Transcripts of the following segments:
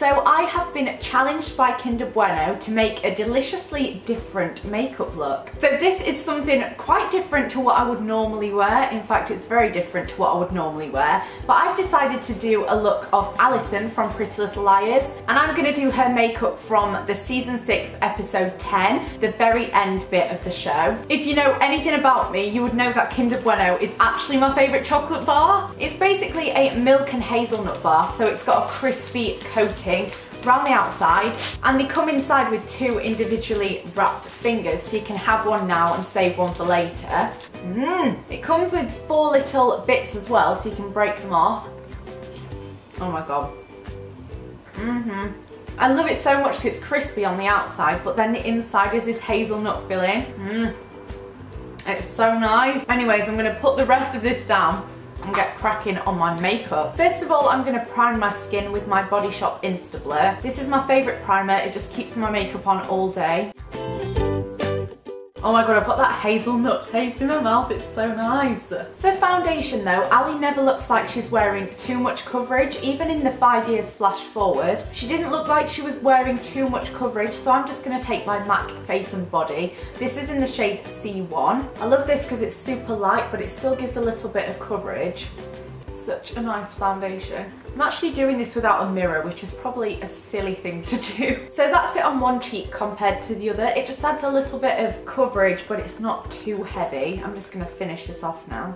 So I have been challenged by Kinder Bueno to make a deliciously different makeup look. So this is something quite different to what I would normally wear. In fact, it's very different to what I would normally wear. But I've decided to do a look of Alison from Pretty Little Liars, and I'm going to do her makeup from the season 6 episode 10, the very end bit of the show. If you know anything about me, you would know that Kinder Bueno is actually my favourite chocolate bar. It's basically a milk and hazelnut bar, so it's got a crispy coating around the outside, and they come inside with 2 individually wrapped fingers, so you can have one now and save one for later. It comes with 4 little bits as well, so you can break them off. Oh my god. I love it so much because it's crispy on the outside, but then the inside is this hazelnut filling. It's so nice. Anyways, I'm going to put the rest of this down and get cracking on my makeup. First of all, I'm going to prime my skin with my Body Shop Insta Blur. This is my favourite primer. It just keeps my makeup on all day. Oh my god, I've got that hazelnut taste in my mouth, it's so nice. For foundation though, Ali never looks like she's wearing too much coverage. Even in the 5 years flash forward, she didn't look like she was wearing too much coverage, so I'm just going to take my MAC Face and Body. This is in the shade C1. I love this because it's super light, but it still gives a little bit of coverage. Such a nice foundation. I'm actually doing this without a mirror, which is probably a silly thing to do. So that's it on one cheek compared to the other. It just adds a little bit of coverage, but it's not too heavy. I'm just going to finish this off now.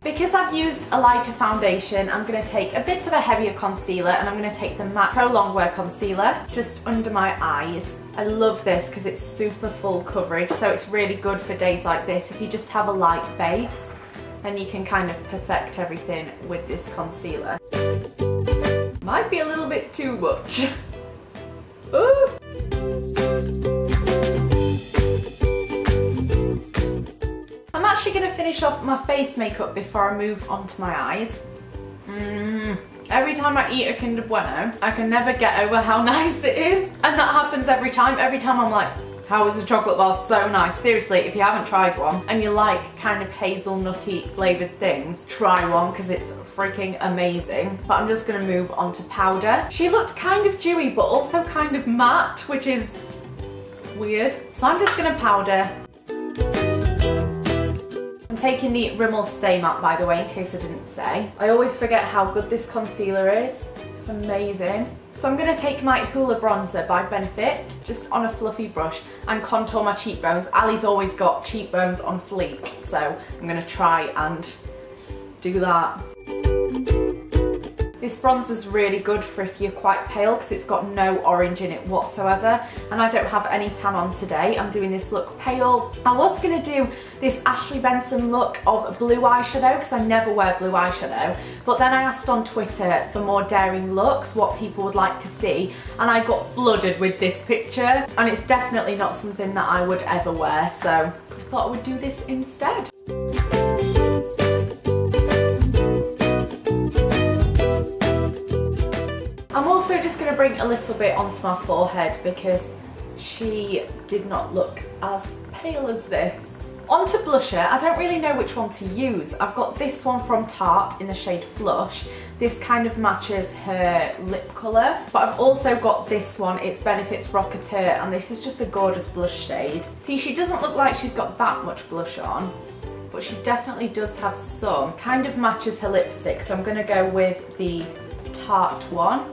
Because I've used a lighter foundation, I'm going to take a bit of a heavier concealer, and I'm going to take the MAC Pro Longwear Concealer just under my eyes. I love this because it's super full coverage, so it's really good for days like this. If you just have a light base, then you can kind of perfect everything with this concealer. Might be a little bit too much. Ooh. I'm actually going to finish off my face makeup before I move on to my eyes. Every time I eat a Kinder Bueno, I can never get over how nice it is. And that happens every time. Every time I'm like, how is a chocolate bar so nice? Seriously, if you haven't tried one and you like kind of hazelnutty flavoured things, try one because it's freaking amazing. But I'm just going to move on to powder. She looked kind of dewy but also kind of matte, which is weird. So I'm just going to powder. I'm taking the Rimmel Stay Matte, by the way, in case I didn't say. I always forget how good this concealer is. It's amazing. So I'm going to take my Hoola Bronzer by Benefit, just on a fluffy brush, and contour my cheekbones. Ali's always got cheekbones on fleek, so I'm going to try and do that. This bronzer's really good for if you're quite pale because it's got no orange in it whatsoever, and I don't have any tan on today. I'm doing this look pale. I was going to do this Ashley Benson look of blue eyeshadow because I never wear blue eyeshadow, but then I asked on Twitter for more daring looks, what people would like to see, and I got flooded with this picture, and it's definitely not something that I would ever wear, so I thought I would do this instead. I'm also just going to bring a little bit onto my forehead because she did not look as pale as this. Onto blusher, I don't really know which one to use. I've got this one from Tarte in the shade Flush. This kind of matches her lip colour. But I've also got this one, it's Benefit's Rocketeur, and this is just a gorgeous blush shade. See, she doesn't look like she's got that much blush on, but she definitely does have some. Kind of matches her lipstick, so I'm going to go with the Tarte one,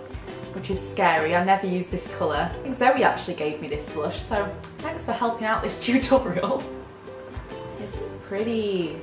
which is Scary. I never use this colour. I think Zoe actually gave me this blush, so thanks for helping out this tutorial. This is pretty.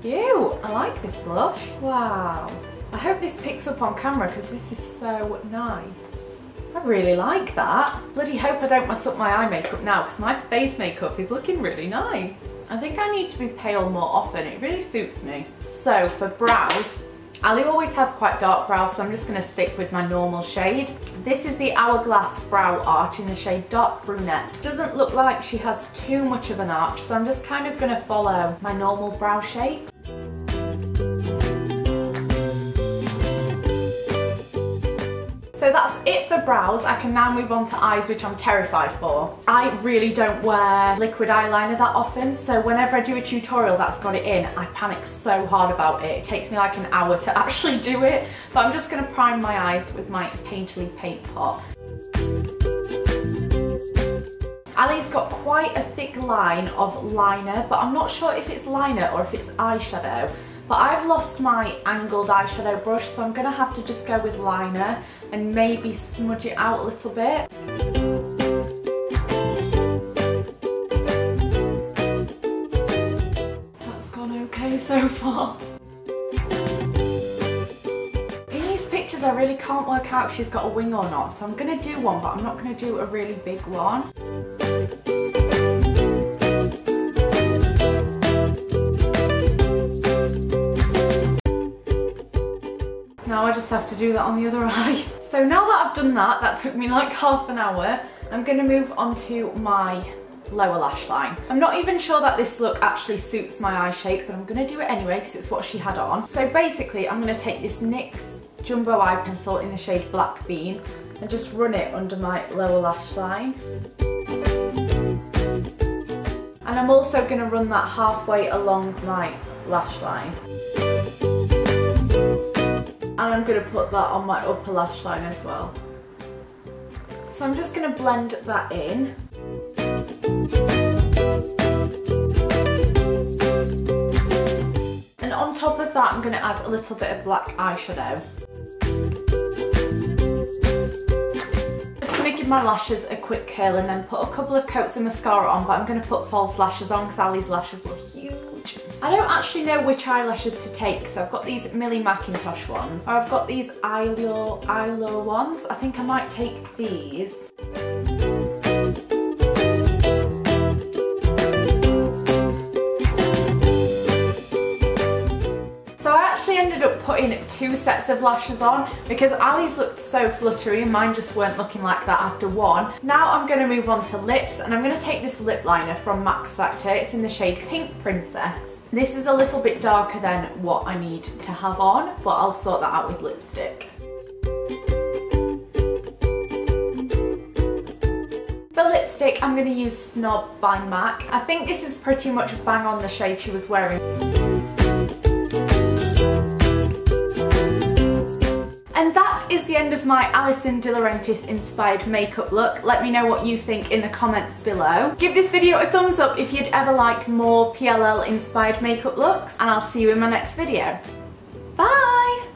Ew, I like this blush. Wow. I hope this picks up on camera because this is so nice. I really like that. Bloody hope I don't mess up my eye makeup now because my face makeup is looking really nice. I think I need to be pale more often. It really suits me. So for brows, Ali always has quite dark brows, so I'm just going to stick with my normal shade. This is the Hourglass Brow Arch in the shade Dark Brunette. Doesn't look like she has too much of an arch, so I'm just kind of going to follow my normal brow shape. So that's it for brows. I can now move on to eyes, which I'm terrified for. I really don't wear liquid eyeliner that often, so whenever I do a tutorial that's got it in, I panic so hard about it. It takes me like an hour to actually do it, but I'm just going to prime my eyes with my Painterly paint pot. Ali's got quite a thick line of liner, but I'm not sure if it's liner or if it's eyeshadow. But I've lost my angled eyeshadow brush, so I'm going to have to just go with liner and maybe smudge it out a little bit. That's gone okay so far. In these pictures I really can't work out if she's got a wing or not, so I'm going to do one, but I'm not going to do a really big one. Now I just have to do that on the other eye. So now that I've done that, that took me like half an hour, I'm going to move on to my lower lash line. I'm not even sure that this look actually suits my eye shape, but I'm going to do it anyway because it's what she had on. So basically I'm going to take this NYX Jumbo Eye Pencil in the shade Black Bean and just run it under my lower lash line. And I'm also going to run that halfway along my lash line. And I'm going to put that on my upper lash line as well. So I'm just going to blend that in. And on top of that I'm going to add a little bit of black eyeshadow. Just going to give my lashes a quick curl and then put a couple of coats of mascara on, but I'm going to put false lashes on because Ali's lashes were huge. I don't actually know which eyelashes to take, so I've got these Millie Mackintosh ones, or I've got these Eyelure ones. I think I might take these. So I actually ended up putting 2 sets of lashes on because Ali's looked so fluttery and mine just weren't looking like that after one. Now I'm going to move on to lips, and I'm going to take this lip liner from Max Factor. It's in the shade Pink Princess. This is a little bit darker than what I need to have on, but I'll sort that out with lipstick. For lipstick, I'm going to use Snob by MAC. I think this is pretty much bang on the shade she was wearing. And that is the end of my Alison De Laurentiis inspired makeup look. Let me know what you think in the comments below. Give this video a thumbs up if you'd ever like more PLL inspired makeup looks, and I'll see you in my next video.